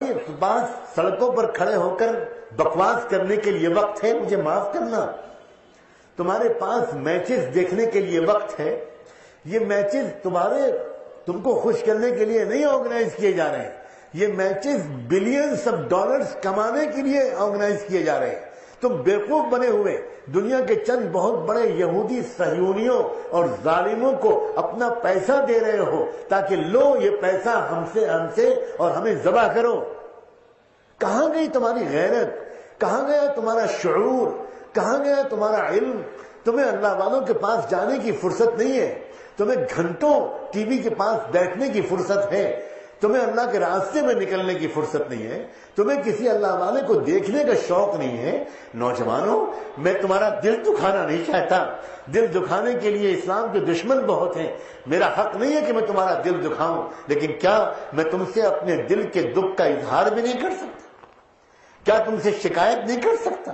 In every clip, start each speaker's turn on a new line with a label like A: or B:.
A: پاس سڑکوں پر کھڑے ہو کر بکواس کرنے کے لیے وقت ہے، مجھے معاف کرنا. تمہارے پاس میچز دیکھنے کے لیے وقت ہے. یہ میچز تم کو خوش کرنے کے لیے نہیں آرگنائز کیے جا رہے ہیں. یہ میچز بلینز آف ڈالرز کمانے کے لیے آرگنائز کیے جا رہے ہیں. تم بیوقوف بنے ہوئے دنیا کے چند بہت بڑے یہودی صہیونیوں اور ظالموں کو اپنا پیسہ دے رہے ہو تاکہ لو یہ پیسہ ہم سے اور ہمیں ذبح کرو. کہاں گئی تمہاری غیرت؟ کہاں گیا تمہارا شعور؟ کہاں گیا تمہارا علم؟ تمہیں اللہ والوں کے پاس جانے کی فرصت نہیں ہے. تمہیں گھنٹوں ٹی وی کے پاس بیٹھنے کی فرصت ہے. تمہیں اللہ کے راستے میں نکلنے کی فرصت نہیں ہے. تمہیں کسی اللہ والے کو دیکھنے کا شوق نہیں ہے. نوجوانوں، میں تمہارا دل دکھانا نہیں چاہتا. دل دکھانے کے لیے اسلام کے دشمن بہت ہیں. میرا حق نہیں ہے کہ میں تمہارا دل دکھاؤں، لیکن کیا میں تم سے اپنے دل کے دکھ کا اظہار بھی نہیں کر سکتا؟ کیا تم سے شکایت نہیں کر سکتا؟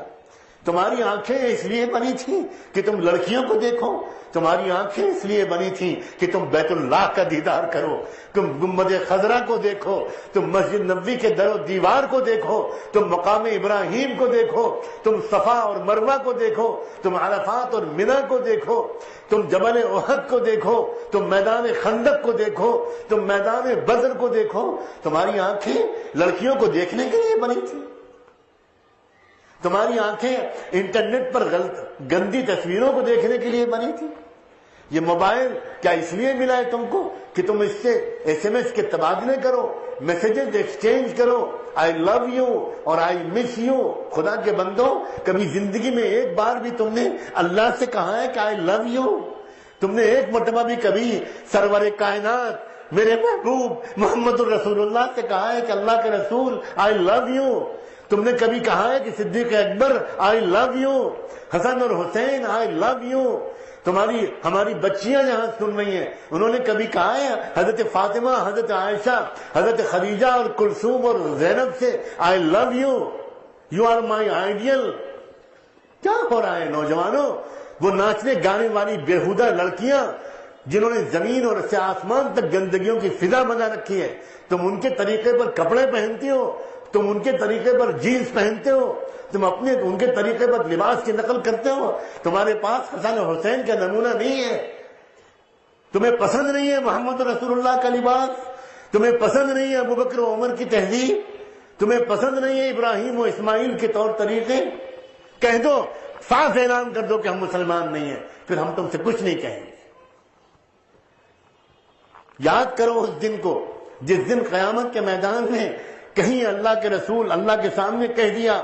A: تمہاری آنکھیں اس لیے بنی تھیں کہ تم لڑکیوں کو دیکھو. تمہاری آنکھیں اس لیے بنی تھیں کہ تم بیت اللہ کا دیدار کرو. تم گنبد خضرا کو دیکھو. تم مسجد نبوی کے در و دیوار کو دیکھو. تم مقام ابراہیم کو دیکھو. تم صفا اور مروہ کو دیکھو. تم عرفات اور منی کو دیکھو. تم جبل احد کو دیکھو. تم میدان خندق کو دیکھو. تم میدان بدر کو دیکھو. تمہاری آنکھیں لڑکیوں کو دیکھنے کے لیے بنی تھی. تمہاری آنکھیں انٹرنیٹ پر گندی تصویروں کو دیکھنے کے لیے بنی تھی. یہ موبائل کیا اس لیے ملا ہے تم کو کہ تم اس سے ایس ایم ایس کے تبادلے کرو، میسیجز ایکسچینج کرو، آئی لو یو اور آئی مس یو. خدا کے بندو، کبھی زندگی میں ایک بار بھی تم نے اللہ سے کہا ہے کہ آئی لو یو؟ تم نے ایک مرتبہ بھی کبھی سرور کائنات میرے محبوب محمد الرسول اللہ سے کہا ہے کہ اللہ کے رسول آئی لو یو؟ تم نے کبھی کہا ہے کہ صدیق اکبر آئی لو یو، حسن اور حسین آئی لو یو؟ ہماری بچیاں جہاں سن رہی ہیں، انہوں نے کبھی کہا ہے حضرت فاطمہ، حضرت عائشہ، حضرت خدیجہ اور کلثوم اور زینب سے I love you, you are my ideal? کیا ہو رہا ہے نوجوانوں؟ وہ ناچنے گانے والی بےہودہ لڑکیاں جنہوں نے زمین اور سے آسمان تک گندگیوں کی فضا بنا رکھی ہے، تم ان کے طریقے پر کپڑے پہنتی ہو، تم ان کے طریقے پر جینز پہنتے ہو، تم ان کے طریقے پر لباس کی نقل کرتے ہو. تمہارے پاس حسن اور حسین کا نمونہ نہیں ہے. تمہیں پسند نہیں ہے محمد رسول اللہ کا لباس. تمہیں پسند نہیں ہے ابوبکر و عمر کی تہذیب. تمہیں پسند نہیں ہے ابراہیم و اسماعیل کے طور طریقے. کہہ دو، صاف اعلان کر دو کہ ہم مسلمان نہیں ہیں، پھر ہم تم سے کچھ نہیں کہیں گے. یاد کرو اس دن کو جس دن قیامت کے میدان میں کہیں اللہ کے رسول اللہ کے سامنے کہہ دیا،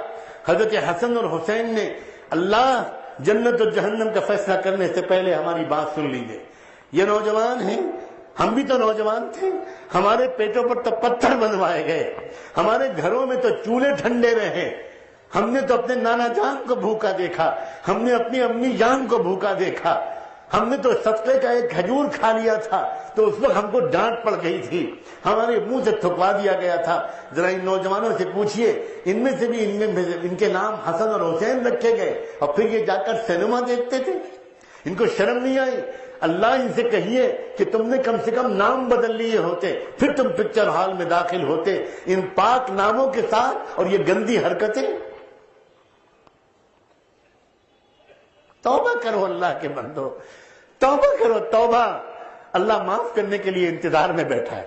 A: حضرت حسن اور حسین نے، اللہ جنت اور جہنم کا فیصلہ کرنے سے پہلے ہماری بات سن لیجیے. یہ نوجوان ہیں، ہم بھی تو نوجوان تھے. ہمارے پیٹوں پر تو پتھر بنوائے گئے، ہمارے گھروں میں تو چولہے ٹھنڈے رہے. ہم نے تو اپنے نانا جان کو بھوکا دیکھا، ہم نے اپنی امی جان کو بھوکا دیکھا. ہم نے تو صدقے کا ایک کھجور کھا لیا تھا تو اس وقت ہم کو ڈانٹ پڑ گئی تھی، ہمارے منہ سے تھکوا دیا گیا تھا. ذرا ان نوجوانوں سے پوچھئے، ان میں سے بھی ان کے نام حسن اور حسین رکھے گئے اور پھر یہ جا کر سینما دیکھتے تھے. ان کو شرم نہیں آئی؟ اللہ ان سے کہیے کہ تم نے کم سے کم نام بدل لیے ہوتے، پھر تم پکچر ہال میں داخل ہوتے ان پاک ناموں کے ساتھ. اور یہ گندی حرکتیں، توبہ کرو اللہ کے بندو، توبہ کرو، توبہ. اللہ معاف کرنے کے لیے انتظار میں بیٹھا ہے.